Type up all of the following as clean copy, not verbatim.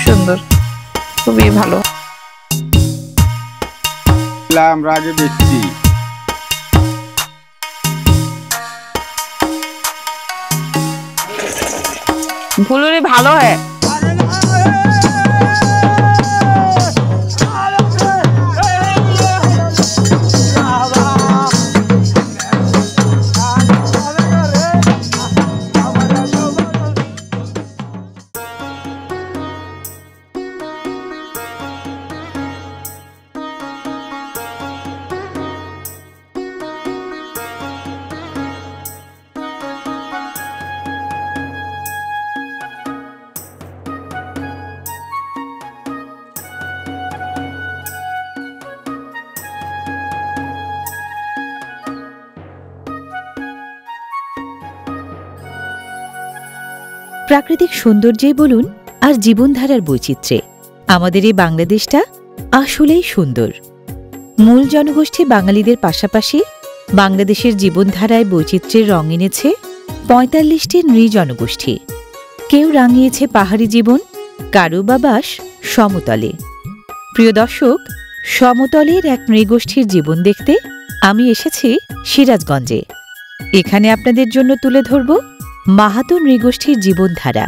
সুন্দর, খুবই ভালো। আমরা আগে দেখছি ফুলুরি ভালো হয়। প্রাকৃতিক সৌন্দর্যেই বলুন আর জীবনধারার বৈচিত্র্যে আমাদের এই বাংলাদেশটা আসলেই সুন্দর। মূল জনগোষ্ঠী বাঙালিদের পাশাপাশি বাংলাদেশের জীবনধারায় বৈচিত্র্যের রং এনেছে ৪৫টি নৃজনগোষ্ঠী। কেউ রাঙিয়েছে পাহাড়ি জীবন, কারো বা বাস সমতলে। প্রিয় দর্শক, সমতলের এক নৃগোষ্ঠীর জীবন দেখতে আমি এসেছি সিরাজগঞ্জে। এখানে আপনাদের জন্য তুলে ধরব মাহাতো নৃগোষ্ঠীর জীবনধারা।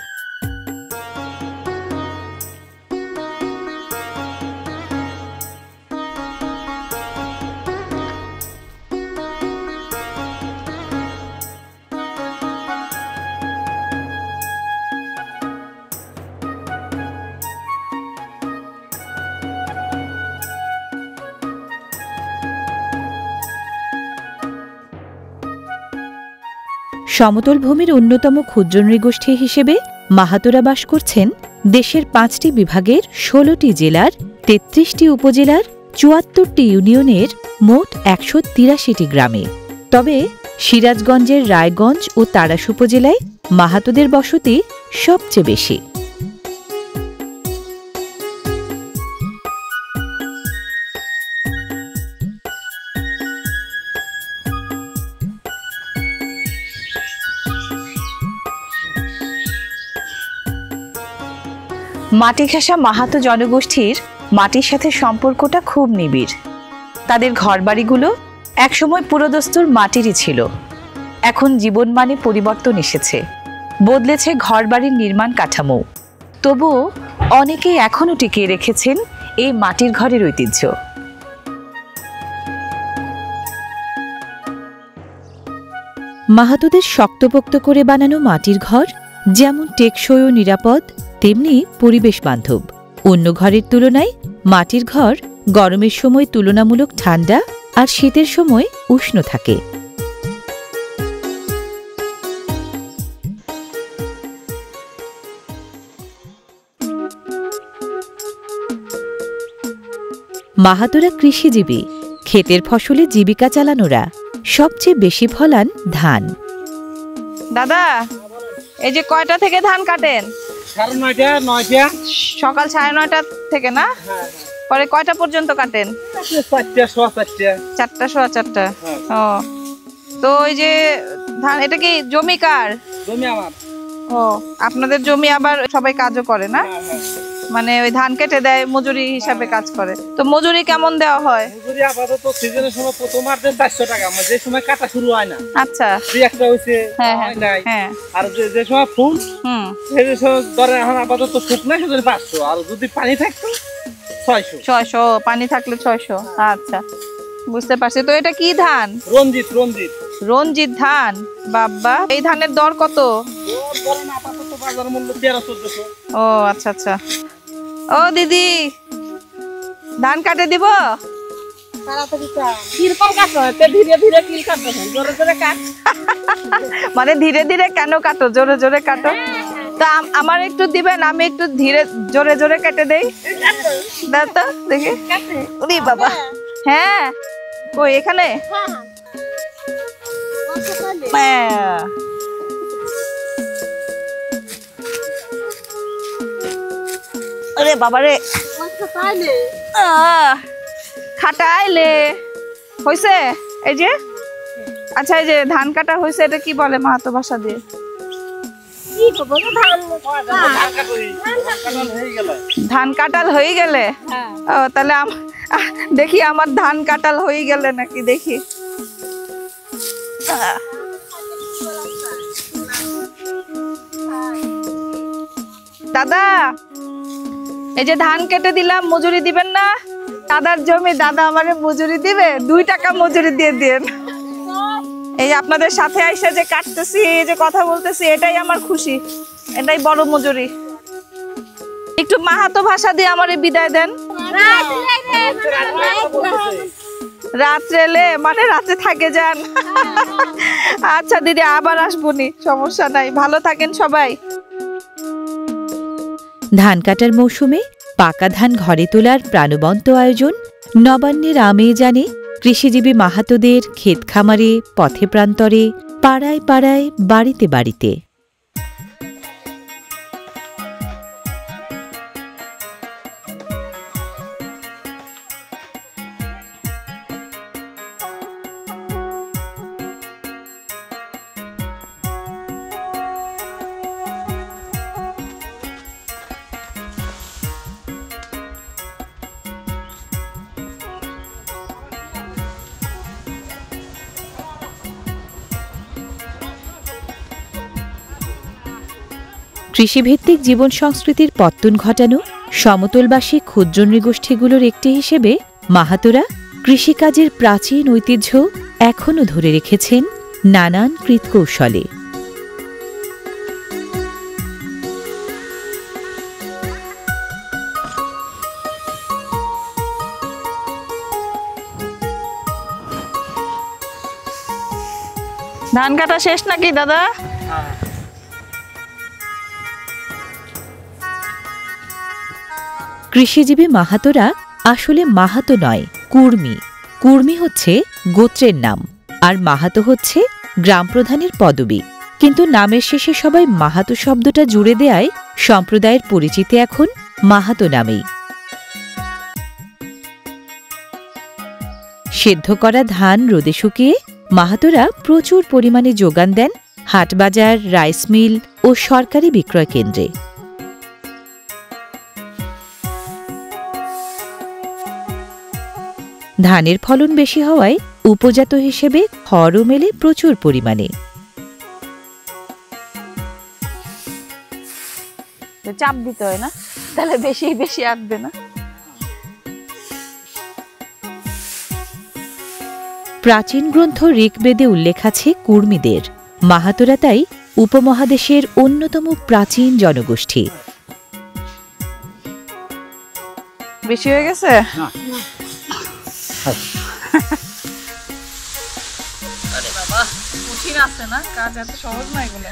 সমতল ভূমির অন্যতম ক্ষুদ্র নৃগোষ্ঠী হিসেবে মাহাতোরা বাস করছেন দেশের ৫টি বিভাগের ১৬টি জেলার ৩৩টি উপজেলার ৭৪টি ইউনিয়নের মোট ১৮৩টি গ্রামে। তবে সিরাজগঞ্জের রায়গঞ্জ ও তাড়াশ উপজেলায় মাহাতোদের বসতি সবচেয়ে বেশি। মাটিঘেঁষা মাহাতো জনগোষ্ঠীর মাটির সাথে সম্পর্কটা খুব নিবিড়। তাদের ঘরবাড়িগুলো একসময় পুরোদস্তুর মাটিরই ছিল। এখন জীবনমানে পরিবর্তন এসেছে, বদলেছে ঘরবাড়ির নির্মাণ কাঠামো। তবুও অনেকেই এখনও টিকিয়ে রেখেছেন এই মাটির ঘরের ঐতিহ্য। মাহাতোদের শক্তপোক্ত করে বানানো মাটির ঘর যেমন টেকসই ও নিরাপদ, তেমনি পরিবেশ বান্ধব। অন্য ঘরের তুলনায় মাটির ঘর গরমের সময় তুলনামূলক ঠান্ডা আর শীতের সময় উষ্ণ থাকে। মাহাতোরা কৃষিজীবী, ক্ষেতের ফসলে জীবিকা চালানোরা। সবচেয়ে বেশি ফলান ধান। দাদা, এই যে কয়টা থেকে ধান কাটেন? ৯:৩০ সকাল ৯:৩০ থেকে না? পরে কয়টা পর্যন্ত কাটেন? ৪টা, সোয়া ৪টা। ও, তো ওই যে ধান, এটা কি জমি কার? জমি আমার। ও, আপনাদের জমি আবার সবাই কাজও করে না? মানে ওই ধান কেটে দেয়, মজুরি হিসাবে কাজ করে। তো মজুরি কেমন দেওয়া হয়? মজুরি আপাতত সিজনের সময় প্রথম আর ৪০০ টাকা, যে সময় কাটা শুরু হয় না। আচ্ছা, দুই একটা হইছে, হ্যাঁ। আর যে সময় ফুল, সেই সময় ধরে এখন আপাতত শুকনো সেজন্য ৫০০, আর যদি পানি থাকতো ৬০০। পানি থাকলে ৬০০। আচ্ছা, বুঝতে পারছি। তো এটা কি ধান? রঞ্জিত। রঞ্জিত ধান। বাবা, এই ধানের দর কত? আপাতত বাজার মূল্য ১৩-১৪০০। ও আচ্ছা আচ্ছা। ও দিদি, ধান কাটে দিব? মানে ধীরে ধীরে কেন কাটো, জোরে জোরে কাটো? তা আমার একটু দিবেন, আমি একটু ধীরে জোরে জোরে কেটে দেই। দাও তো দেখি। ওরে বাবা, হ্যাঁ। কই এখানে? আরে বাবা রে, খাটাইলে হইছে। এই যে, আচ্ছা, এই যে ধান কাটা হয়েছে, এটা কি বলে মাহাতো ভাষা দিয়ে? ধান কাটাল হয়ে গেলে ও তাহলে দেখি আমার ধান কাটাল হয়ে গেলে নাকি দেখি। দাদা এই যে ধান কেটে দিলাম, মজুরি দিবেন না? দাদার জমি, দাদা আমারে মজুরি দিবে, 2 টাকা মজুরি দিয়ে দেন। এই আপনাদের সাথে আইসা যে কাটতেছি, এই যে কথা বলতেছি, এটাই আমার খুশি, এটাই বড় মজুরি। একটু মাহাতো ভাষা দিয়ে আমারে বিদায় দেন। রাত্রেলে মানে রাতে থাকে যান। আচ্ছা দিদি, আবার আসবনি, সমস্যা নাই, ভালো থাকেন সবাই। ধান কাটার মৌসুমে পাকা ধান ঘরে তোলার প্রাণবন্ত আয়োজন নবান্নের আমেজানে কৃষিজীবী মাহাতোদের ক্ষেত খামারে, পথে প্রান্তরে, পাড়ায় পাড়ায়, বাড়িতে বাড়িতে। কৃষিভিত্তিক জীবন সংস্কৃতির পত্তন ঘটানো সমতলবাসী ক্ষুদ্র নৃগোষ্ঠীগুলোর একটি হিসেবে মাহাতোরা কৃষিকাজের প্রাচীন ঐতিহ্য এখনও ধরে রেখেছেন নানান কৃৎকৌশলে। ধান কাটা শেষ নাকি দাদা? কৃষিজীবী মাহাতোরা আসলে মাহাতো নয়, কুর্মী। কুর্মী হচ্ছে গোত্রের নাম, আর মাহাতো হচ্ছে গ্রাম প্রধানের পদবি। কিন্তু নামের শেষে সবাই মাহাতো শব্দটা জুড়ে দেয়ায় সম্প্রদায়ের পরিচিতি এখন মাহাতো নামেই। সেদ্ধ করা ধান রোদে শুকিয়ে মাহাতোরা প্রচুর পরিমাণে যোগান দেন হাটবাজার, রাইস মিল ও সরকারি বিক্রয় কেন্দ্রে। ধানের ফলন বেশি হওয়ায় উপজাত হিসেবে খড়ও মেলে প্রচুর পরিমাণে। চাপ দিতে হয় না, তাহলে বেশি বেশি আসবে না। প্রাচীন গ্রন্থ ঋগ্বেদে উল্লেখ আছে কুর্মীদের। মাহাতোরা তাই উপমহাদেশের অন্যতম প্রাচীন জনগোষ্ঠী। বেশি হয়ে গেছে? আরে বাবা, কঠিন আছে না কাজ, এত সহজ না এগুলো।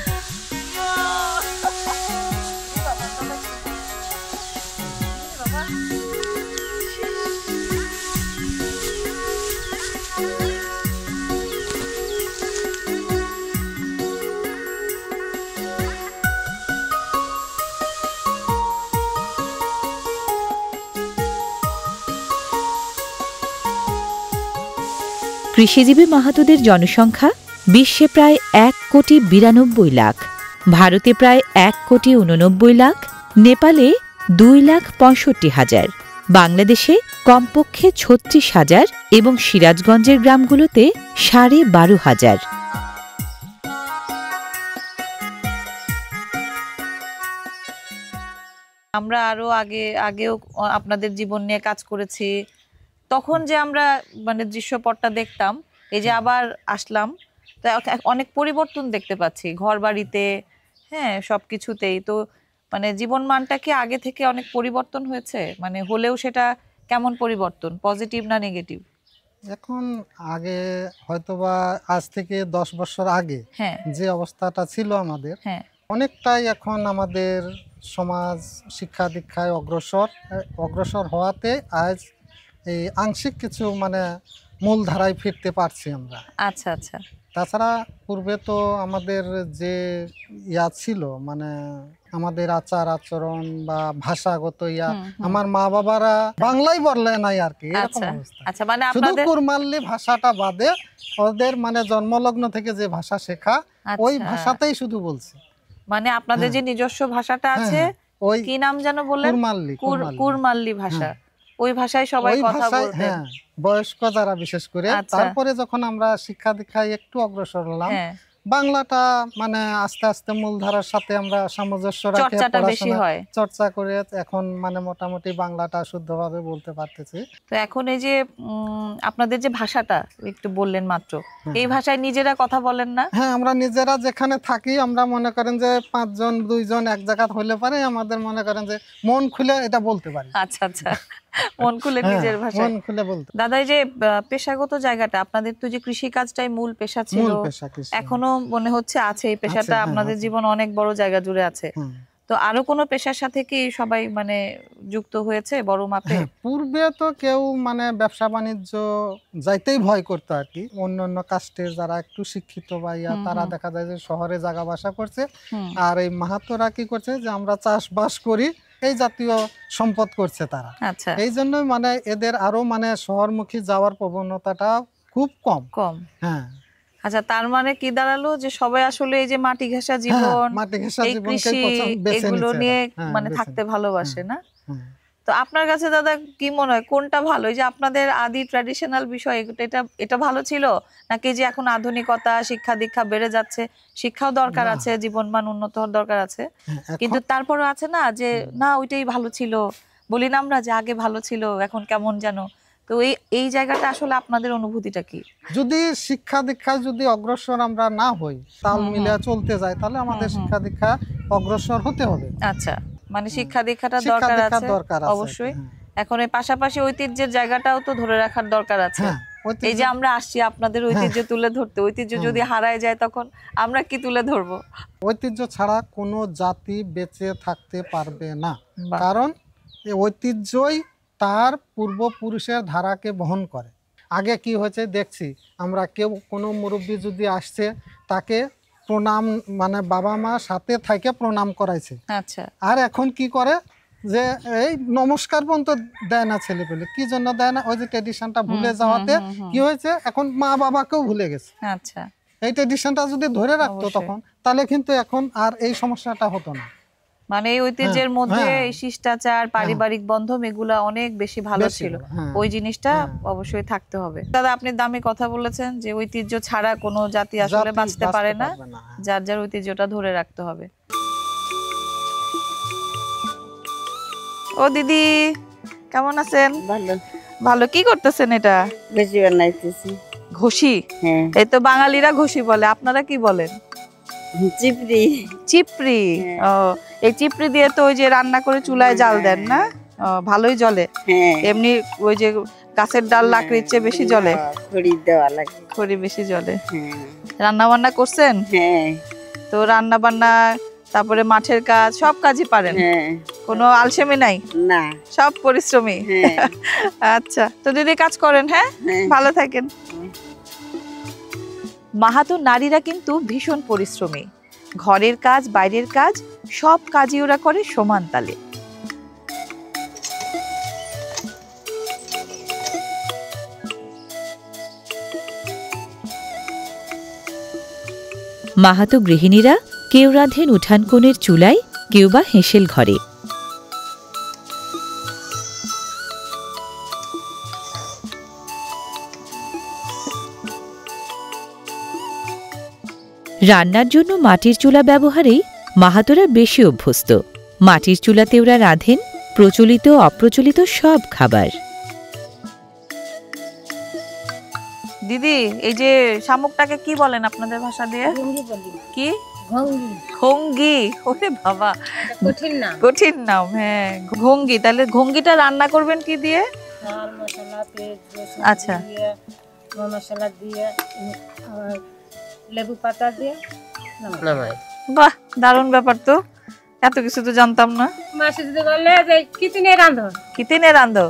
কৃষিজীবী মাহাতোদের জনসংখ্যা বিশ্বে প্রায় 1,92,00,000, ভারতে প্রায় 1,89,00,000, নেপালে 2,65,000, বাংলাদেশে কমপক্ষে 36,000 এবং সিরাজগঞ্জের গ্রামগুলোতে 12,500। আমরা আরো আগেও আপনাদের জীবন নিয়ে কাজ করেছি, তখন যে আমরা মানে দৃশ্যপটটা দেখতাম, এই যে আবার আসলাম, তো অনেক পরিবর্তন দেখতে পাচ্ছি ঘর বাড়িতে, হ্যাঁ সবকিছুতেই। তো মানে জীবন মানটা কি আগে থেকে অনেক পরিবর্তন হয়েছে? মানে হলেও সেটা কেমন পরিবর্তন, পজিটিভ না নেগেটিভ? এখন আগে হয়তোবা আজ থেকে 10 বছর আগে হ্যাঁ যে অবস্থাটা ছিল আমাদের, হ্যাঁ অনেকটাই এখন আমাদের সমাজ শিক্ষা দীক্ষায় অগ্রসর হওয়াতে আজ এই আংশিক কিছু মানে মূল ধারায় ফিরতে পারছি আমরা। আচ্ছা আচ্ছা। তাছাড়া পূর্বে তো আমাদের যে ইয়া ছিল, মানে আমাদের আচার আচরণ বা ভাষাগত ইয়া, আমার মা বাবারা বাংলাই বললে নাই আর কি, এরকম অবস্থা। আচ্ছা, মানে শুধু আপনাদের কুরমাল্লি ভাষাটা বাদে ওদের মানে জন্মলগ্ন থেকে যে ভাষা শেখা, ওই ভাষাতেই শুধু বলছে। মানে আপনাদের যে নিজস্ব ভাষাটা আছে, ওই কি নাম যেন বললেন? কুরমাল্লি ভাষা। ওই ভাষায় সবাই কথা বলতেন। বয়স্ক যারা বিশেষ করে। তারপরে যখন আমরা শিক্ষা দীক্ষায় একটু অগ্রসর হলাম, বাংলাটা মানে আস্তে আস্তে মূলধারার সাথে আমরা সামঞ্জস্য রাখে চর্চা করে এখন মানে মোটামুটি বাংলাটা শুদ্ধভাবে বলতে পারতেছি। তো এখন এই যে আপনাদের যে ভাষাটা একটু বললেন মাত্র, এই ভাষায় নিজেরা কথা বলেন না? হ্যাঁ, আমরা নিজেরা যেখানে থাকি আমরা মনে করেন যে 5 জন 2 জন এক জায়গা হইলে পারে আমাদের মনে করেন যে মন খুলে এটা বলতে পারি। আচ্ছা আচ্ছা, মন খুলে নিজের ভাষায় মন খুলে বলতে। দাদা, এই যে পেশাগত জায়গাটা, আপনাদের তো যে কৃষি কাজটাই মূল পেশা ছিল, এখনো মনে হচ্ছে আছে এই পেশাটা আপনাদের জীবন অনেক বড় জায়গা জুড়ে আছে। তো আরো কোনো পেশার সাথে কি সবাই মানে যুক্ত হয়েছে বড় মাপে? পূর্বে তো কেউ মানে ব্যবসা বাণিজ্য যাইতেই ভয় করতো আর কি। অন্যান্য কাস্টের যারা একটু শিক্ষিত বা তারা দেখা যায় যে শহরে জায়গা বাসা করছে, আর এই মাহাতোরা কি করছে যে আমরা চাষবাস করি, এই জাতীয় সম্পদ করছে তারা। আচ্ছা, এই জন্য মানে এদের আরো মানে শহরমুখী যাওয়ার প্রবণতাটা খুব কম। হ্যাঁ। আচ্ছা, তার মানে কি দাঁড়ালো যে সবাই আসলে এই যে মাটি ঘেঁষা জীবন, এগুলো নিয়ে মানে থাকতে ভালোবাসে না? তো আপনার কাছে দাদা কি মনে হয় কোনটা ভালো, এই যে আপনাদের আদি ট্র্যাডিশনাল বিষয় এটা ভালো ছিল, নাকি যে এখন আধুনিকতা শিক্ষা দীক্ষা বেড়ে যাচ্ছে, শিক্ষাও দরকার আছে, জীবনমান উন্নত হওয়ার দরকার আছে, কিন্তু তারপরও আছে না যে না ওইটাই ভালো ছিল, বলি না আমরা যে আগে ভালো ছিল এখন কেমন যেন, তো এই জায়গাটা আসলে আপনাদের অনুভূতিটা কি? যদি শিক্ষা দীক্ষা যদি অগ্রসর আমরা না হই, তাল মিলে চলতে যায়, তাহলে আমাদের শিক্ষা দীক্ষা অগ্রসর হতে হবে। আচ্ছা, মানে শিক্ষা দীক্ষাটা দরকার আছে অবশ্যই। এখন এর পাশাপাশি ঐতিহ্যের জায়গাটাও তো ধরে রাখার দরকার আছে। এই যে আমরা আসছি আপনাদের ঐতিহ্য তুলে ধরতে, ঐতিহ্য যদি হারায় যায় তখন আমরা কি তুলে ধরবো? ঐতিহ্য ছাড়া কোনো জাতি বেঁচে থাকতে পারবে না, কারণ এই ঐতিহ্যই তার পূর্বপুরুষের ধারাকে বহন করে। আগে কি হয়েছে দেখছি আমরা, কেউ কোনো মুরব্বী যদি আসছে তাকে প্রণাম মানে বাবা মা সাথে থেকে প্রণাম করাইছে। আচ্ছা, আর এখন কি করে যে এই নমস্কার পর্যন্ত দেয় না ছেলে পেলে। কি জন্য দেয় না? ওই যে ট্রেডিশনটা ভুলে যাওয়াতে কি হয়েছে, এখন মা বাবাকেও ভুলে গেছে। আচ্ছা, এই ট্রেডিশনটা যদি ধরে রাখতো তখন, তাহলে কিন্তু এখন আর এই সমস্যাটা হতো না। মানে এই ঐতিহ্যের মধ্যে এই শিষ্টাচার, পারিবারিক বন্ধন এগুলা অনেক বেশি ভালো ছিল, ওই জিনিসটা অবশ্যই থাকতে হবে। দাদা, আপনি দামি কথা বলেছেন যে ঐতিহ্য ছাড়া কোনো জাতি আসলে বাঁচতে পারে না, যার যার ঐতিহ্যটা ধরে রাখতে হবে। ও দিদি, কেমন আছেন? ভালো। কি করতেছেন? এটা ঘষি বানাইতেছি। ঘষি? এই তো বাঙালিরা ঘষি বলে, আপনারা কি বলেন? চিপড়ি। চিপড়ি? ও, এই চিপড়ি দিয়ে তো ওই যে রান্না করে চুলায় জাল দেন না? ভালোই জ্বলে? এমনি ওই যে গাছের ডাল লাকড়ির চেয়ে বেশি জ্বলে? খড়ি দেওয়া লাগে। খড়ি বেশি জ্বলে। রান্না বান্না করছেন? তো রান্না বান্না, তারপরে মাঠের কাজ, সব কাজই পারেন? কোনো আলসেমি নাই? না, সব পরিশ্রমী। আচ্ছা, তো দিদি কাজ করেন। হ্যাঁ, ভালো থাকেন। মাহাতো নারীরা কিন্তু ভীষণ পরিশ্রমী, ঘরের কাজ বাইরের কাজ সব কাজই ওরা করে সমান তালে। মাহাতো গৃহিণীরা কেউ রাঁধেন উঠান কোণের চুলায়, কেউ বা হেঁসেল ঘরে। রান্নার জন্য মাটির চুলা ব্যবহারেই মাহাতোরা বেশি অভ্যস্ত। মাটির চুলাতে ওরা রাঁধেন প্রচলিত অপ্রচলিত সব খাবার। দিদি, এই যে শামুকটাকে কি বলেন আপনাদের ভাষা দিয়ে? কি? ঘঙ্গি। ওরে বাবা, কঠিন নাম। হ্যাঁ, ঘঙ্গি। তাহলে ঘঙ্গিটা রান্না করবেন কি দিয়ে? আচ্ছা, মশলা দিয়ে, লেবু পাতা দিয়ে। বাহ, দারুণ ব্যাপার তো, এত কিছু তো জানতাম না। মাসে যদি বললে যে কিতিনে রাঁধো, কিতিনে রাঁধো,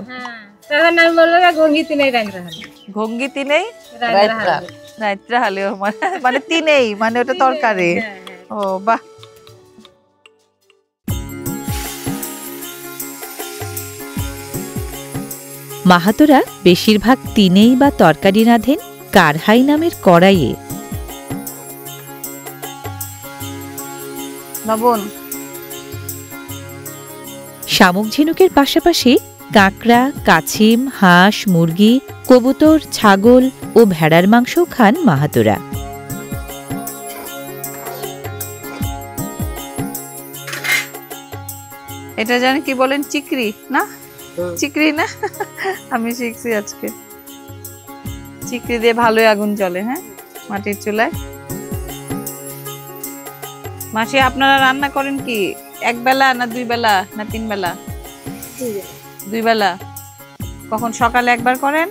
তখন আমি বলবো যে ঘঙ্গি তিনেই রাঁধতে হবে। ঘঙ্গি তিনেই রাইত্রা হালেও, মানে তিনেই মানে ওটা তরকারি। ও বাহ। মাহাতোরা বেশিরভাগ তিনেই বা তরকারি রাঁধেন কারহাই নামের কড়াইয়ে। লবণ। শামুক ঝিনুকের পাশাপাশি কাঁকড়া, কাছিম, হাঁস, মুরগি, কবুতর, ছাগল ও ভেড়ার মাংসও খান মাহাতোরা। এটা জানি কি বলেন, চিকরি না? চিকরি না? আমি শিখছি আজকে। চিকরি দিয়ে ভালোই আগুন জ্বলে, হ্যাঁ, মাটির চুলায়। মাসি, আপনারা রান্না করেন কি এক বেলা না 2 বেলা না 3 বেলা? 2 বেলা। কখন সকালে একবার করেন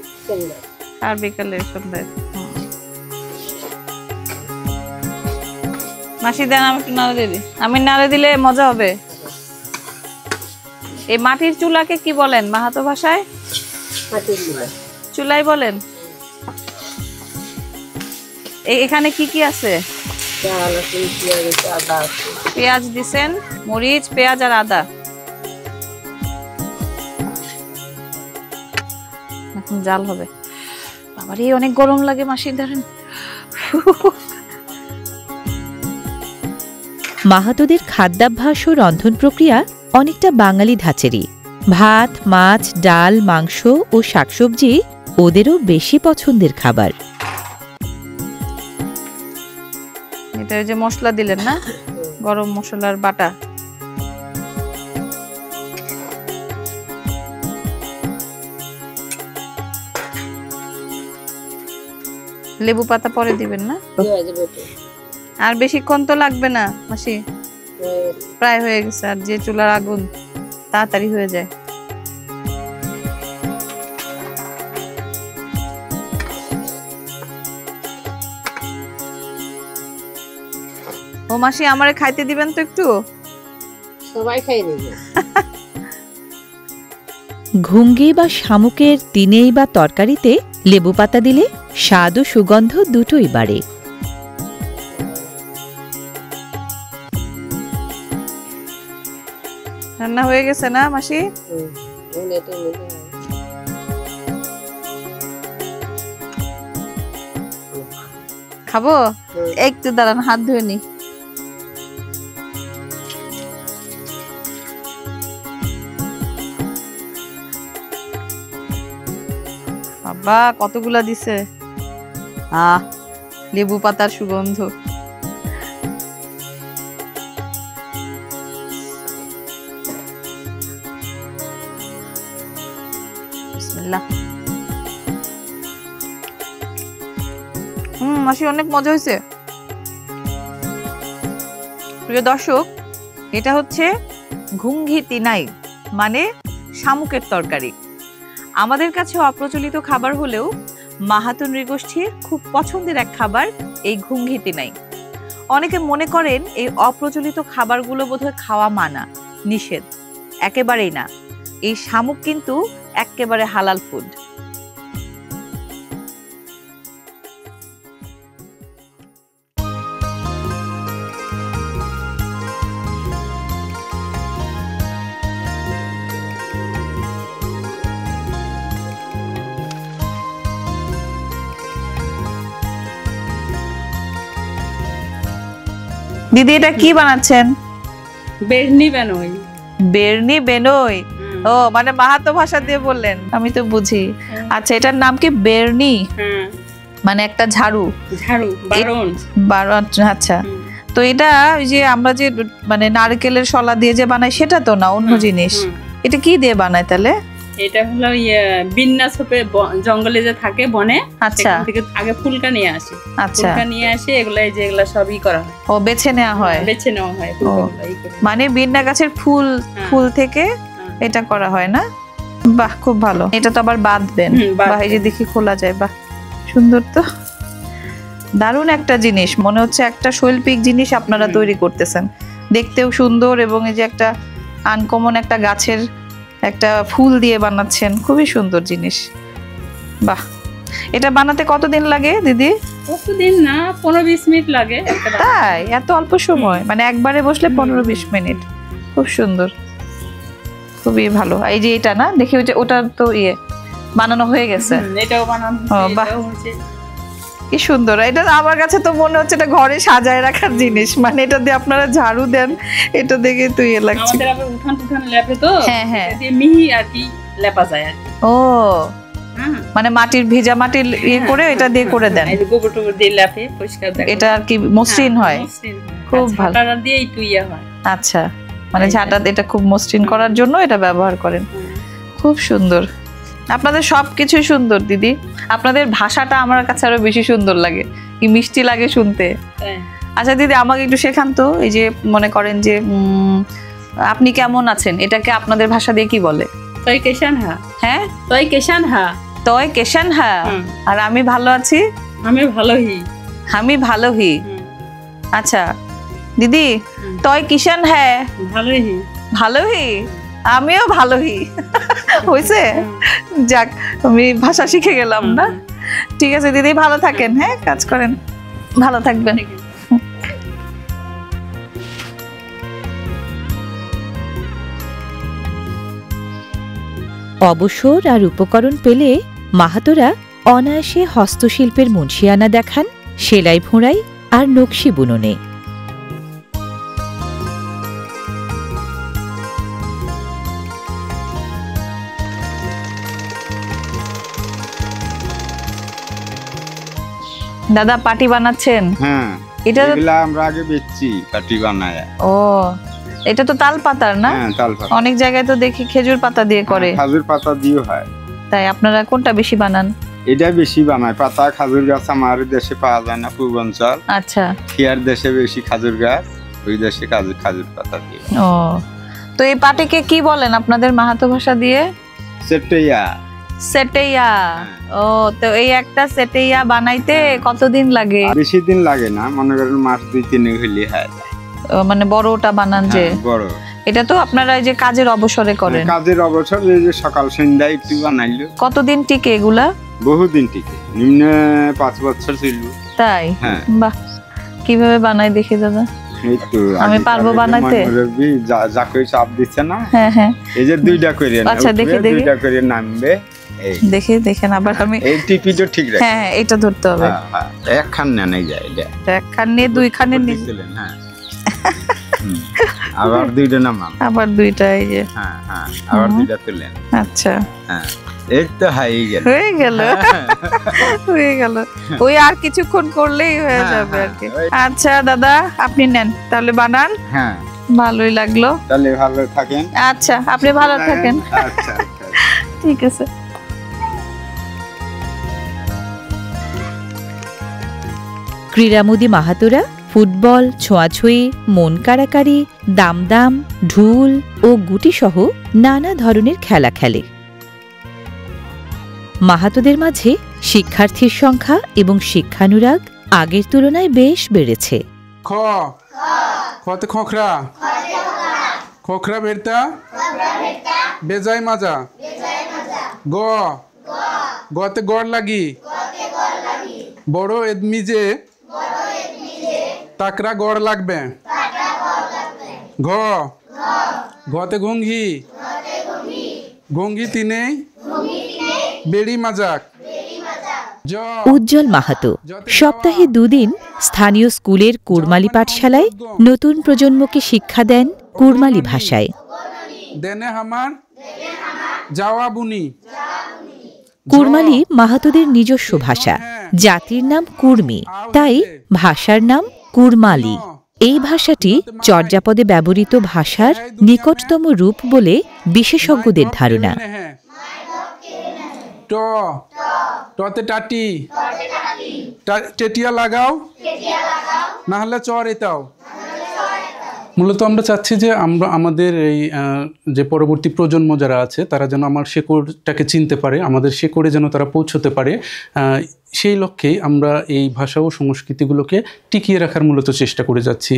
আর বিকালে সন্ধ্যায়? মাসি দেন, আমি একটু নাড়ে দিই। আমি নাড়ে দিলে মজা হবে। এই মাটির চুলাকে কি বলেন মাহাতো ভাষায়? চুলাই বলেন। এখানে কি কি আছে? পেঁয়াজ দিছেন, মরিচ, পেঁয়াজ আর আদা। এখন জাল হবে। বাবারে অনেক গরম লাগে মাসি, ধরেন। মাহাতোদের খাদ্যাভ্যাস ও রন্ধন প্রক্রিয়া অনেকটা বাঙালি ধাঁচেরই। ভাত, মাছ, ডাল, মাংস ও শাকসবজি ওদেরও বেশি পছন্দের খাবার। এটা ওই যে মশলা দিলেন না, গরম মশলার বাটা। লেবু পাতা পরে দিবেন না? আর বেশিক্ষণ তো লাগবে না মাসি, প্রায় হয়ে গেছে। আর যে চুলার আগুন, তাড়াতাড়ি হয়ে যায়। ও মাসি, আমারে খাইতে দিবেন তো একটু? সবাই খাই নেবে। ঘুঙ্গি বা শামুকের দিনেই বা তরকারিতে লেবু পাতা দিলে স্বাদ ও সুগন্ধ দুটোই বাড়ে। রান্না হয়ে গেছে না মাসি? খাবো? একটু দাঁড়ান, হাত ধুয়ে নি। বাবা কতগুলা দিছে। লেবু পাতার সুগন্ধ। বিসমিল্লাহ। মাসি অনেক মজা হয়েছে। প্রিয় দর্শক, এটা হচ্ছে ঘুঙ্গি তিনাই, মানে শামুকের তরকারি। আমাদের কাছে অপ্রচলিত খাবার হলেও মাহাতো নৃগোষ্ঠীর খুব পছন্দের এক খাবার এই ঘুঙ্গি তিনাই। অনেকে মনে করেন এই অপ্রচলিত খাবারগুলো বোধহয় খাওয়া মানা, নিষেধ। একেবারেই না। এই শামুক কিন্তু একেবারে হালাল ফুড। দিদি, এটা কি বানাচ্ছেন? বেরনি বানোই। বেরনি বেনই? ও, মানে মাহাতো ভাষা দিয়ে বললেন, আমি তো বুঝি। আচ্ছা, এটার নাম কি বেরনি? মানে একটা ঝাড়ু। ঝাড়ু, বারণ। বারণ, আচ্ছা। তো এটা ওই যে আমরা যে মানে নারকেলের শলা দিয়ে যে বানাই সেটা তো না, অন্য জিনিস। এটা কি দিয়ে বানায় তাহলে? এটা হলো বিন্যাস হবে, জঙ্গলে যে থাকে বনে, আচ্ছা, সেখান থেকে আগে ফুলকা নিয়ে আসে। আচ্ছা, ফুলকা নিয়ে আসে, এগুলা যেগুলা সবই করা হয়। ও, বেছে নেওয়া হয়। বেছে নেওয়া হয়। মানে বিন্না গাছের ফুল, ফুল থেকে এটা করা হয় না? বাহ, খুব ভালো। এটা তো আবার বাঁধবেন। বাহ, এই যে দেখি খোলা যায়। বাহ, সুন্দর তো, দারুণ একটা জিনিস। মনে হচ্ছে একটা শৈল্পিক জিনিস আপনারা তৈরি করতেছেন। দেখতেও সুন্দর, এবং এই যে একটা আনকমন একটা গাছের একটা ফুল দিয়ে বানাচ্ছেন, খুবই সুন্দর জিনিস। বাহ, এটা বানাতে কতদিন লাগে দিদি? কতদিন না, 15-20 মিনিট লাগে। তাই? এত অল্প সময়? মানে একবারে বসলে 15-20 মিনিট? খুব সুন্দর, খুবই ভালো। এই যে এটা না, দেখি ওটা তো বানানো হয়ে গেছে। এটাও বানানো বাহ, কি সুন্দর, এটা আমার কাছে তো মনে হচ্ছে এটা ঘরে সাজায় রাখার জিনিস, মানে এটা দিয়ে আপনারা ঝাড়ু দেন, এটা দেখে তুই লাগছে। আমাদের আবার উঠান টুঠান লেপে তো, হ্যাঁ হ্যাঁ, এটা দিয়ে মিহি আর কি লেপা যায় আর কি। ও হ্যাঁ, মানে মাটির ভিজা মাটির ইয়ে করে এটা দিয়ে করে দেন, এই যে গোবর টোবর দিয়ে লেপে পরিষ্কার দেখো। এটা আর কি মসৃণ হয়। মসৃণ হয়। খুব আর ভালো। ঝাঁটাটা দিয়ে একটু ইয়ে হয়। আচ্ছা, মানে ঝাঁটা এটা খুব মসৃণ করার জন্য এটা ব্যবহার করেন। খুব সুন্দর, আপনাদের সবকিছুই সুন্দর দিদি। আপনাদের ভাষাটা আমার কাছে আরো বেশি সুন্দর লাগে, কি মিষ্টি লাগে শুনতে। তাই। আচ্ছা দিদি, আমাকে একটু শেখান তো, এই যে মনে করেন যে আপনি কেমন আছেন, এটাকে আপনাদের ভাষা দিয়ে কি বলে? তই কেশান হা। হ্যাঁ, তই কেশান হা। তয় কেশান হ্যাঁ, আর আমি ভালো আছি, আমি ভালোই। আমি ভালো হি। আচ্ছা দিদি, তয় কিষান হ্যাঁ, ভালোই। ভালো হি, আমিও ভালো হি। হয়েছে, যাক আমি ভাষা শিখে গেলাম না। ঠিক আছে দিদি, ভালো থাকেন, হ্যাঁ কাজ করেন, ভালো থাকবেন। অবসর আর উপকরণ পেলে মাহাতোরা অনায়াসে হস্তশিল্পের মুন্সিয়ানা দেখান, সেলাই ফোঁড়াই আর নকশি বুননে। দাদা পাটি বানাচ্ছেন? হ্যাঁ, এটা এগুলা আমরা আগে বেচছি পাটি বানায়। ও, এটা তো তাল পাতার না? হ্যাঁ, তাল পাতা। অনেক জায়গায় তো দেখি খেজুর পাতা দিয়ে করে। খাজুর পাতা দিয়েও হয়। তাই আপনারা কোনটা বেশি বানান? এটা বেশি বানায়। পাতা খাজুর গাছ আমার দেশে পাওয়া যায় না, পূর্বাঞ্চল। আচ্ছা, খিয়ার দেশে বেশি খাজুর গাছ, ওই দেশে খাজুর পাতা দিয়ে। ও, তো এই পাটিকে কি বলেন আপনাদের মাহাতো ভাষা দিয়ে? সেটাইয়া। সেটেইয়া। ও, তো এই একটা সেটেইয়া বানাইতে কতদিন লাগে? বেশি দিন লাগে না, মনে করেন মাস 2-3 হইলে হয়। ও, মানে বড়টা বানান যে হ্যাঁ, বড়। এটা তো আপনারা এই যে কাজের অবসরে করেন? কাজের অবসর, এই যে সকাল সন্ধ্যা একটু বানাইলো। কতদিন টিকে এগুলা? বহুদিন টিকে, নিম্ন 5 বছর ছিল। তাই? হ্যাঁ। বাহ, কিভাবে বানাই দেখি দাদা। এই তো আমি পারবো বানাইতে? যাকে চাপ দিচ্ছে না, হ্যাঁ হ্যাঁ, এই যে 2টা করে না, আচ্ছা, দেখি, দেখি। 2টা করে নামবে। এই দেখি, দেখেন আবার আমি। এই টিপিটা ঠিক রাখে। হ্যাঁ হ্যাঁ, এটা ধরতে হবে। হ্যাঁ, হ্যাঁ, একখান নেই যায় এটা। একখান নিয়ে দুইখানে নিয়ে, দিছিলেন, হ্যাঁ। আবার 2টা নামান। আবার দুইটা, এই যে। হ্যাঁ হ্যাঁ, আবার 2টা তুলেন। আচ্ছা, হ্যাঁ, এই তো হয়ে গেল। হয়ে গেল, হয়ে গেল। ওই আর কিছুক্ষণ করলেই হয়ে হ্যাঁ, যাবে আর কি। হ্যাঁ, আচ্ছা দাদা, আপনি নেন তাহলে, বানান। হ্যাঁ, ভালোই লাগলো। তাহলে ভালো থাকেন। আচ্ছা, আপনি ভালো থাকেন। আচ্ছা আচ্ছা। ঠিক আছে। ক্রীড়ামোদী মাহাতোরা ফুটবল, ছোঁয়াছুঁয়ি, মন কাড়াকাড়ি, দামদাম, ঢুল ও গুটি সহ নানা ধরনের খেলা খেলে। মাহাতোদের মাঝে শিক্ষার্থীর সংখ্যা এবং শিক্ষানুরাগ আগের তুলনায় বেশ বেড়েছে। খ খতে খোখরা, খোখরা বেরতা, বেজাই মাজা। গ গতে গড় লাগি, বড় এদমি যে তাকরা গড় লাগবে। ঘ ঘতে ঘুঙ্গি, ঘুঙ্গি তিনে বেড়ি মাজাক। জ উজ্জ্বল মাহাতো সপ্তাহে 2 দিন স্থানীয় স্কুলের কুড়মালি পাঠশালায় নতুন প্রজন্মকে শিক্ষা দেন কুড়মালি ভাষায়। দেনে হামার যাওয়া বুনি। কুড়মালি মাহাতোদের নিজস্ব ভাষা। জাতির নাম কুর্মি, তাই ভাষার নাম কুড়মালি। এই ভাষাটি চর্যাপদে ব্যবহৃত ভাষার নিকটতম রূপ বলে বিশেষজ্ঞদের ধারণা। ট টতে টাটি, টেটিয়া লাগাও, না হলে চর এটাও। মূলত আমরা চাচ্ছি যে আমরা আমাদের এই যে পরবর্তী প্রজন্ম যারা আছে তারা যেন আমার শেকড়টাকে চিনতে পারে, আমাদের শেকড়ে যেন তারা পৌঁছতে পারে। সেই লক্ষ্যেই আমরা এই ভাষা ও সংস্কৃতিগুলোকে টিকিয়ে রাখার মূলত চেষ্টা করে যাচ্ছি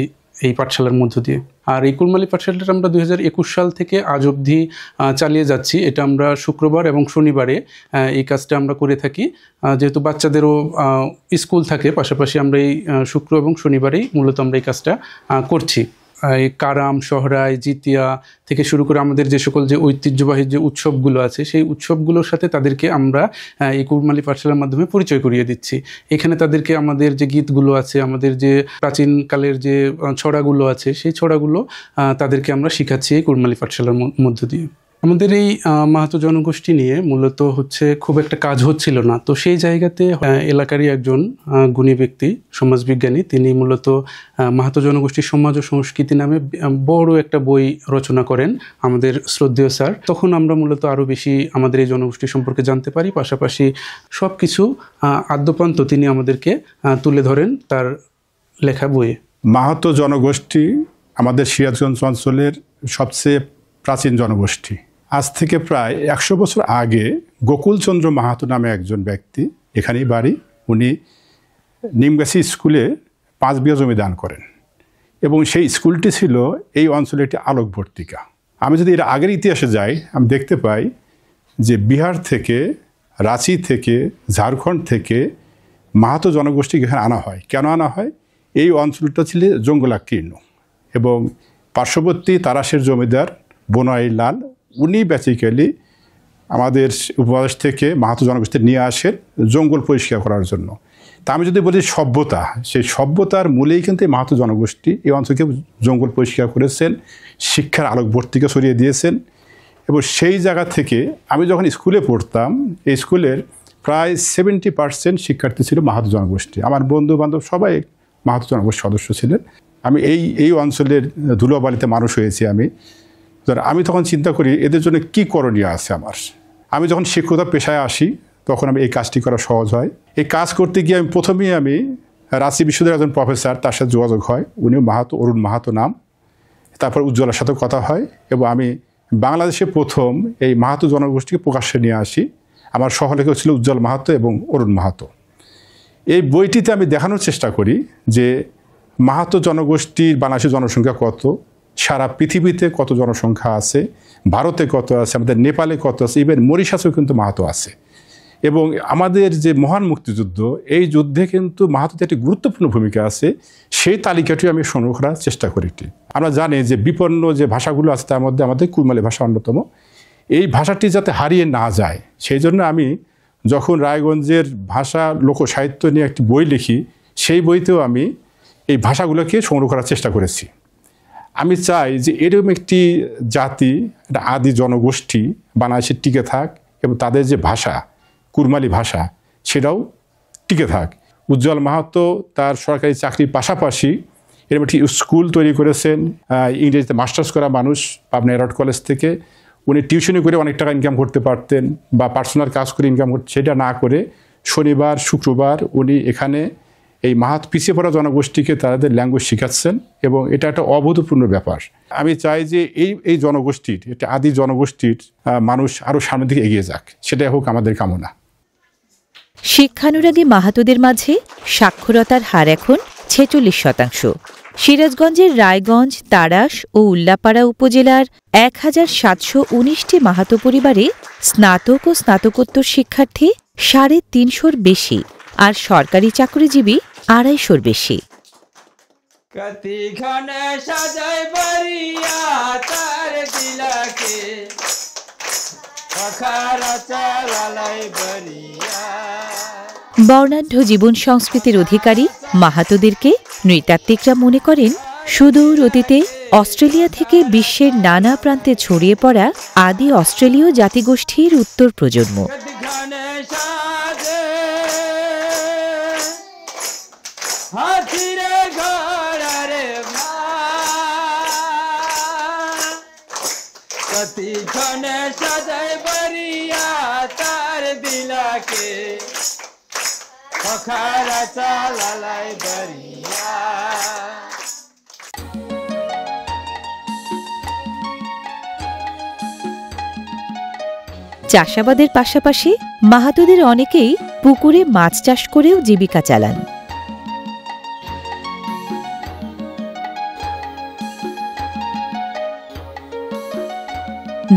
এই পাঠশালার মধ্য দিয়ে। আর এই কুড়মালি পাঠশালাটা আমরা 2021 সাল থেকে আজ অবধি চালিয়ে যাচ্ছি। এটা আমরা শুক্রবার এবং শনিবারে এই কাজটা আমরা করে থাকি। যেহেতু বাচ্চাদেরও স্কুল থাকে, পাশাপাশি আমরা এই শুক্র এবং শনিবারেই মূলত আমরা এই কাজটা করছি। এই কারাম, সহরাই, জিতিয়া থেকে শুরু করে আমাদের যে সকল যে ঐতিহ্যবাহী যে উৎসবগুলো আছে সেই উৎসবগুলোর সাথে তাদেরকে আমরা এই কুরমালি পাঠশালার মাধ্যমে পরিচয় করিয়ে দিচ্ছি। এখানে তাদেরকে আমাদের যে গীতগুলো আছে, আমাদের যে প্রাচীনকালের যে ছড়াগুলো আছে সেই ছড়াগুলো তাদেরকে আমরা শিখাচ্ছি এই কুরমালি পাঠশালার মধ্য দিয়ে। আমাদের এই মাহাতো জনগোষ্ঠী নিয়ে মূলত হচ্ছে খুব একটা কাজ হচ্ছিল না, তো সেই জায়গাতে এলাকারই একজন গুণী ব্যক্তি, সমাজবিজ্ঞানী, তিনি মূলত মাহাতো জনগোষ্ঠীর সমাজ ও সংস্কৃতি নামে বড় একটা বই রচনা করেন আমাদের শ্রদ্ধেয় স্যার। তখন আমরা মূলত আরও বেশি আমাদের এই জনগোষ্ঠী সম্পর্কে জানতে পারি, পাশাপাশি সব কিছু আদ্যপ্রান্ত তিনি আমাদেরকে তুলে ধরেন তার লেখা বইয়ে। মাহাতো জনগোষ্ঠী আমাদের সিরাজগঞ্জ অঞ্চলের সবচেয়ে প্রাচীন জনগোষ্ঠী। আজ থেকে প্রায় 100 বছর আগে গোকুলচন্দ্র মাহাতো নামে একজন ব্যক্তি, এখানেই বাড়ি, উনি নিমগাছি স্কুলে 5 বিঘা জমি দান করেন এবং সেই স্কুলটি ছিল এই অঞ্চলে একটি আলোকবর্তিকা। আমি যদি এর আগের ইতিহাসে যাই, আমি দেখতে পাই যে বিহার থেকে, রাঁচি থেকে, ঝাড়খণ্ড থেকে মাহাতো জনগোষ্ঠী এখানে আনা হয়। কেন আনা হয়? এই অঞ্চলটা ছিল জঙ্গলাকীর্ণ এবং পার্শ্ববর্তী তারাশের জমিদার বনোয়ারি লাল, উনি বেসিক্যালি আমাদের উপমহাদেশ থেকে মাহাতো জনগোষ্ঠী নিয়ে আসেন জঙ্গল পরিষ্কার করার জন্য। তা আমি যদি বলি সভ্যতা, সেই সভ্যতার মূলেই কিন্তু এই মাহাতো জনগোষ্ঠী এই অঞ্চলকে জঙ্গল পরিষ্কার করেছেন, শিক্ষার আলোকবর্তিকা ছড়িয়ে দিয়েছেন। এবং সেই জায়গা থেকে আমি যখন স্কুলে পড়তাম, এই স্কুলের প্রায় 70% শিক্ষার্থী ছিল মাহাতো জনগোষ্ঠী। আমার বন্ধু বান্ধব সবাই মাহাতো জনগোষ্ঠীর সদস্য ছিলেন। আমি এই অঞ্চলের ধুলোবালিতে মানুষ হয়েছি। আমি তখন চিন্তা করি এদের জন্য কি করণীয় আছে আমার। আমি যখন শিক্ষকতা পেশায় আসি তখন আমি এই কাজটি করা সহজ হয়। এই কাজ করতে গিয়ে প্রথমেই আমি রাঁচি বিশ্ববিদ্যালয়ের একজন প্রফেসর, তার সাথে যোগাযোগ হয়, উনিও মাহাতো, অরুণ মাহাতো নাম। তারপর উজ্জ্বলার সাথে কথা হয় এবং আমি বাংলাদেশে প্রথম এই মাহাতো জনগোষ্ঠীকে প্রকাশ্যে নিয়ে আসি। আমার সহলেখক ছিল উজ্জ্বল মাহাতো এবং অরুণ মাহাতো। এই বইটিতে আমি দেখানোর চেষ্টা করি যে মাহাতো জনগোষ্ঠীর বাংলাদেশের জনসংখ্যা কত, সারা পৃথিবীতে কত জনসংখ্যা আছে, ভারতে কত আছে, আমাদের নেপালে কত আছে, ইভেন মরিশাসেও কিন্তু মাহাতো আছে। এবং আমাদের যে মহান মুক্তিযুদ্ধ, এই যুদ্ধে কিন্তু মাহাতোতে একটি গুরুত্বপূর্ণ ভূমিকা আছে, সেই তালিকাটি আমি সংগ্রহ করার চেষ্টা করি। আমরা জানি যে বিপন্ন যে ভাষাগুলো আছে তার মধ্যে আমাদের কুরমালি ভাষা অন্যতম। এই ভাষাটি যাতে হারিয়ে না যায় সেই জন্য আমি যখন রায়গঞ্জের ভাষা লোকসাহিত্য নিয়ে একটি বই লিখি, সেই বইতেও আমি এই ভাষাগুলোকে সংগ্রহ করার চেষ্টা করেছি। আমি চাই যে এরকম একটি জাতি, একটা আদি জনগোষ্ঠী বাংলাদেশে টিকে থাক এবং তাদের যে ভাষা, কুরমালি ভাষা, সেটাও টিকে থাক। উজ্জ্বল মাহাতো তার সরকারি চাকরির পাশাপাশি এরকম একটি স্কুল তৈরি করেছেন, ইংরেজিতে মাস্টার্স করা মানুষ, পাবনা এরট কলেজ থেকে। উনি টিউশনি করে অনেক টাকা ইনকাম করতে পারতেন বা পার্সোনাল কাজ করে ইনকাম করতে, সেটা না করে শনিবার শুক্রবার উনি এখানে এই মাহাতো পিছিয়ে পড়া জনগোষ্ঠীকে তাদের ল্যাঙ্গুয়েজ শেখাচ্ছেন এবং এটা একটা অভূতপূর্ণ ব্যাপার। আমি চাই যে এই জনগোষ্ঠীর, এটা আদি জনগোষ্ঠীর মানুষ আরও সামনের দিকে এগিয়ে যাক, সেটাই হোক আমাদের কামনা। শিক্ষানুরাগী মাহাতোদের মাঝে সাক্ষরতার হার এখন 46%। সিরাজগঞ্জের রায়গঞ্জ, তাড়াশ ও উল্লাপাড়া উপজেলার 1719টি মাহাতো পরিবারে স্নাতক ও স্নাতকোত্তর শিক্ষার্থী 350-র বেশি, আর সরকারি চাকরিজীবী 250-র বেশি। বর্ণাঢ্য জীবন সংস্কৃতির অধিকারী মাহাতোদেরকে নৃতাত্ত্বিকরা মনে করেন সুদূর অতীতে অস্ট্রেলিয়া থেকে বিশ্বের নানা প্রান্তে ছড়িয়ে পড়া আদি অস্ট্রেলীয় জাতিগোষ্ঠীর উত্তর প্রজন্ম। চাষাবাদের পাশাপাশি মাহাতোদের অনেকেই পুকুরে মাছ চাষ করেও জীবিকা চালান।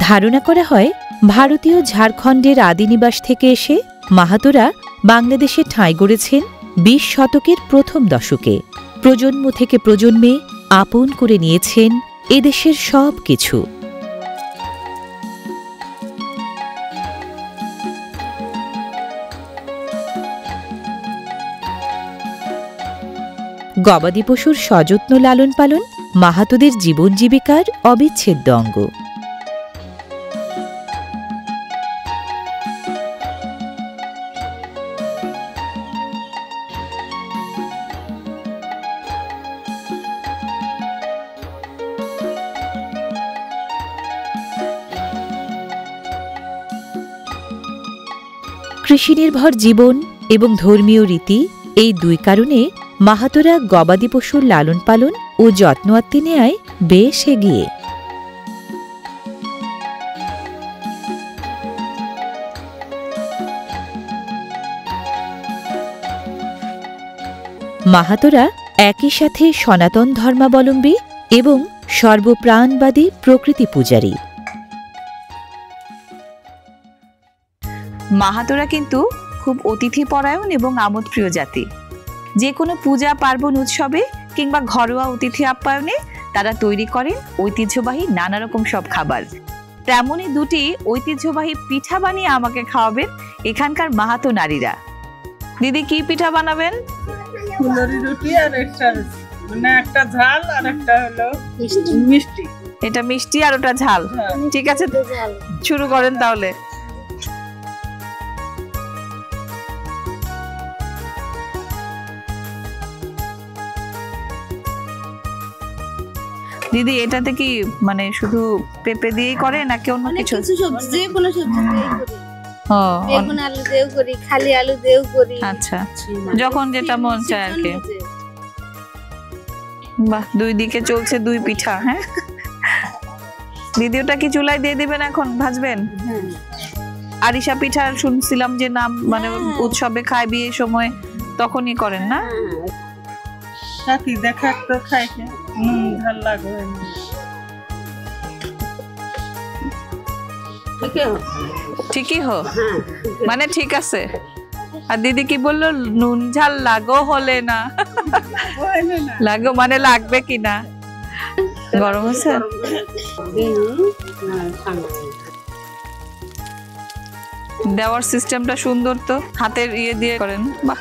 ধারণা করা হয় ভারতীয় ঝাড়খণ্ডের আদিনিবাস থেকে এসে মাহাতোরা বাংলাদেশে ঠাঁই গড়েছেন 20 শতকের প্রথম দশকে। প্রজন্ম থেকে প্রজন্মে আপন করে নিয়েছেন এদেশের সব কিছু। গবাদি পশুর সযত্ন লালন পালন মাহাতোদের জীবন জীবিকার অবিচ্ছেদ্য অঙ্গ। কৃষিনির্ভর জীবন এবং ধর্মীয় রীতি এই দুই কারণে মাহাতোরা গবাদি পশুর লালন পালন ও যত্ন আত্তি নেয়ায় বেশ এগিয়ে। মাহাতোরা একই সাথে সনাতন ধর্মাবলম্বী এবং সর্বপ্রাণবাদী প্রকৃতি পূজারী। মাহাতোরা কিন্তু খুব অতিথিপরায়ণ এবং আমোদপ্রিয় জাতি। যে কোনো পূজা পার্বণ উৎসবে কিংবা ঘরোয়া অতিথি আপ্যায়নে তারা তৈরি করেন ঐতিহ্যবাহী নানা রকম সব খাবার। তেমনই দুটি ঐতিহ্যবাহী পিঠা বানিয়ে আমাকে খাওয়াবেন এখানকার মাহাতো নারীরা। দিদি, কি পিঠা বানাবেন? ফুলরি রুটি আর একটা ঝাল আর একটা হলো মিষ্টি। এটা মিষ্টি আর ওটা ঝাল। ঠিক আছে, শুরু করেন তাহলে। দিদি, এটাতে কি মানে শুধু পেঁপে দিয়েই করে নাকি অন্য কিছু? যে কোনো সবজি দিয়েই করি। ও, বেগুন আলু দিয়েও করি, খালি আলু দিয়েও করি। আচ্ছা, যখন যেটা মন চায় আর কি। বাহ, দুই দিকে চলছে দুই পিঠা। হ্যাঁ দিদি, ওটা কি চুলায় দিয়ে দিবেন এখন ভাজবেন? আরিশা পিঠা শুনছিলাম যে নাম মানে উৎসবে খায়, বিয়ের সময় তখনই করেন না? সাথী দেখা তো খাইছে ঝাল লাগবে। ঠিকই হো, মানে ঠিক আছে। আর দিদি কি বললো? নুন ঝাল লাগো হলে না লাগো মানে লাগবে কিনা? গরম আছে? দেওয়ার সিস্টেমটা সুন্দর তো, হাতের ইয়ে দিয়ে করেন। বাহ।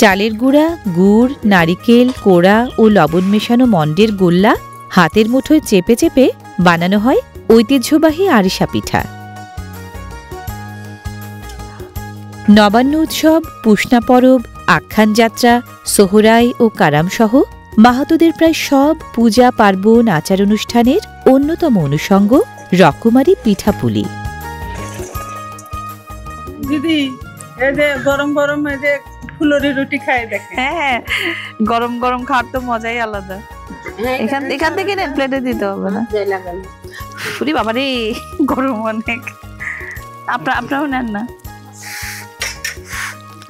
চালের গুঁড়া, গুড়, নারিকেল, কোড়া ও লবণ মেশানো মন্ডের গোল্লা হাতের মুঠোয় চেপে চেপে বানানো হয় ঐতিহ্যবাহী আরিশা পিঠা। নবান্ন উৎসব, পুষ্ণা পরব, আখ্যান যাত্রা, সোহরাই ও কারাম সহ মাহাতোদের প্রায় সব পূজা পার্বণ আচার অনুষ্ঠানের অন্যতম অনুষঙ্গ রকমারি পিঠাপুলি। দিদি, এই যে গরম গরম এই যে ফুলরি রুটি খাই দেখে। হ্যাঁ, গরম গরম খাওয়ার তো মজাই আলাদা। এখান থেকে নেন, প্লেটে দিতে হবে না। পুরি বাবা রে, গরম অনেক। আপনারাও নেন না,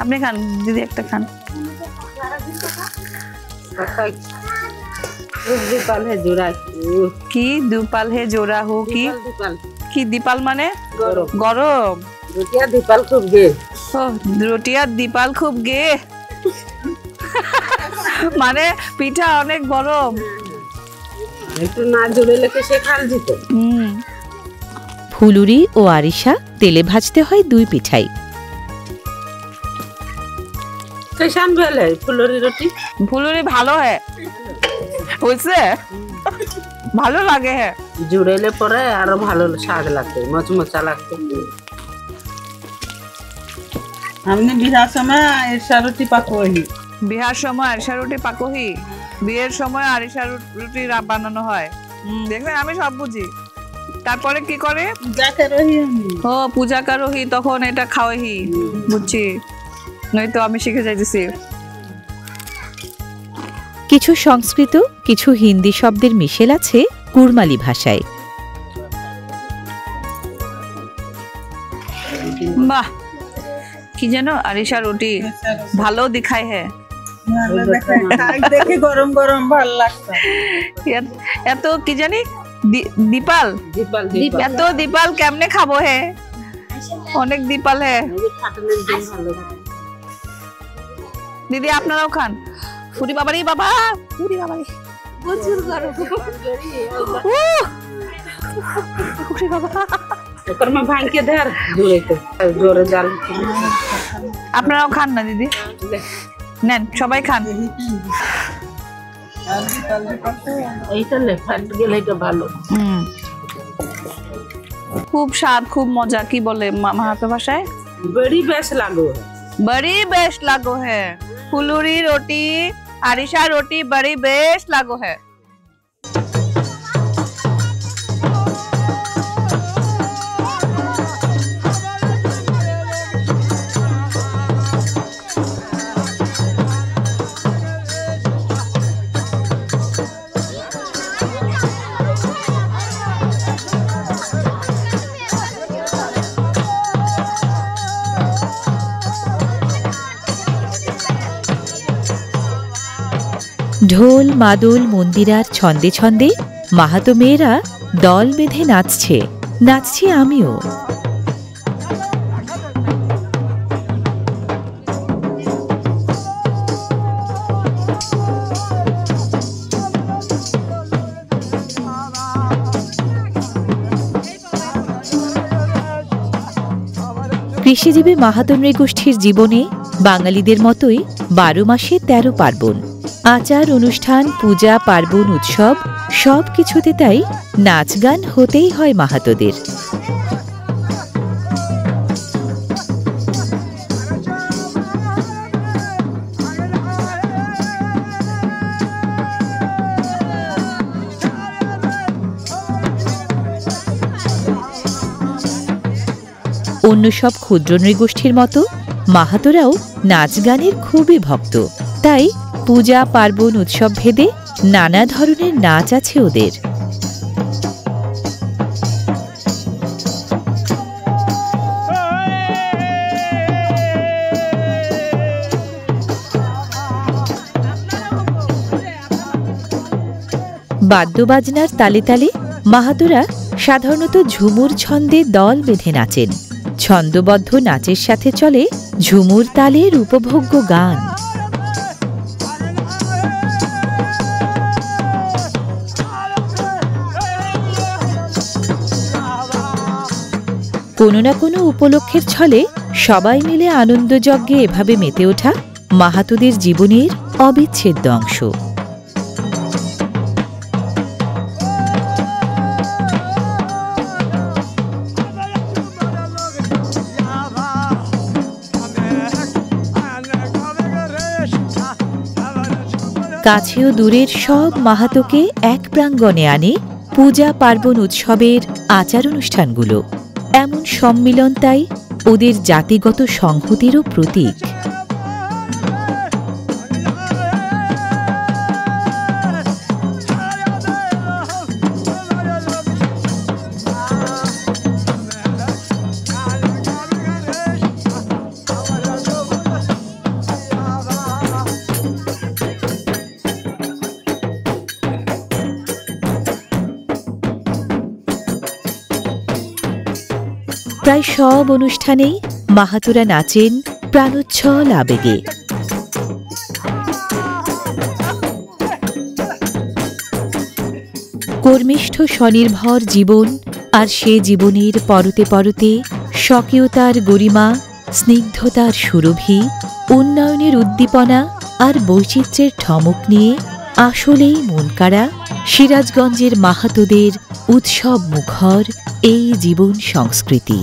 আপনি খান দিদি, একটা খান। কি দুপাল হে জোড়া হো? কি দীপাল মানে? গরম। দীপাল খুব গে। রুটিয়া দীপাল খুব গে মানে পিঠা অনেক গরম, একটু না জোরে লেগে সে খাল যেত। ফুলুরি ও আরিশা তেলে ভাজতে হয় দুই পিঠাই। ফুলুরি ভালো হ্যাঁ, হয়েছে, ভালো লাগে। হ্যাঁ, জুড়েলে পরে আরো ভালো স্বাদ লাগবে, মচমচা লাগবে। हमने बिहार समय आरिशा रोटी पकोही। বিহার সময় আরিশা রুটি পাকোহি, বিয়ের সময় আরিশা রুটি বানানো হয়। দেখবেন, আমি সব বুঝি। তারপরে কি করে? ও, পূজা করোহি, তখন এটা খাওয়াহি। বুঝছি, নয়তো আমি শিখে যাইতেছি। কিছু সংস্কৃত, কিছু হিন্দি শব্দের মিশেল আছে কুরমালি ভাষায়। বাহ, কি যেন আরিশা রুটি ভালো দেখায়। হ্যাঁ, দেখে গরম গরম ভালো লাগছে। এত কি জানি দীপাল, এত দীপাল কেমনে খাবো? হে, অনেক দীপাল। হ্যাঁ দিদি, আপনারাও খান। ফুরি বাবারি বাবা, ফুরি বাবারি। প্রচুর গরম ভাঙকে ধর জোরে জাল আপনারাও খান না দিদি, নেন সবাই খান। এইটা লেফাট গেলে এটা ভালো। খুব স্বাদ, খুব মজা। কি বলে মাহাতো ভাষায়? बड़ी बेस लागो है। बड़ी बेस्ट लागो है। फुलूरी रोटी, आरिशा रोटी बड़ी बेस्ट लागो है। ঢোল মাদল মন্দিরার ছন্দে ছন্দে মাহাতো মেয়েরা দল বেঁধে নাচছে, নাচছি আমিও। কৃষিজীবী মাহাতো নৃগোষ্ঠীর জীবনে বাঙালিদের মতোই 12 মাসে 13 পার্বণ। আচার অনুষ্ঠান, পূজা পার্বণ, উৎসব সব কিছুতে তাই নাচ গান হতেই হয় মাহাতোদের। অন্য সব ক্ষুদ্র নৃগোষ্ঠীর মতো মাহাতোরাও নাচ গানের খুবই ভক্ত, তাই পূজা পার্বণ উৎসব ভেদে নানা ধরনের নাচ আছে ওদের। বাদ্যবাজনার তালে তালে মাহাতোরা সাধারণত ঝুমুর ছন্দে দল বেঁধে নাচেন। ছন্দবদ্ধ নাচের সাথে চলে ঝুমুর তালের উপভোগ্য গান। কোনো না কোনো উপলক্ষের ছলে সবাই মিলে আনন্দযজ্ঞে এভাবে মেতে ওঠা মাহাতোদের জীবনের অবিচ্ছেদ্য অংশ। কাছে ও দূরের সব মাহাতোকে এক প্রাঙ্গণে আনে পূজা পার্বণ উৎসবের আচার অনুষ্ঠানগুলো। এমন সম্মিলন তাই ওদের জাতিগত সংহতিরও প্রতীক। প্রায় সব অনুষ্ঠানেই মাহাতোরা নাচেন প্রাণোচ্ছল আবেগে। কর্মিষ্ঠ স্বনির্ভর জীবন আর সে জীবনের পরতে পরতে স্বকীয়তার গরিমা, স্নিগ্ধতার সুরভি, উন্নয়নের উদ্দীপনা আর বৈচিত্র্যের ঠমক নিয়ে আসলেই মনকাড়া সিরাজগঞ্জের মাহাতোদের উৎসব মুখর এই জীবন সংস্কৃতি।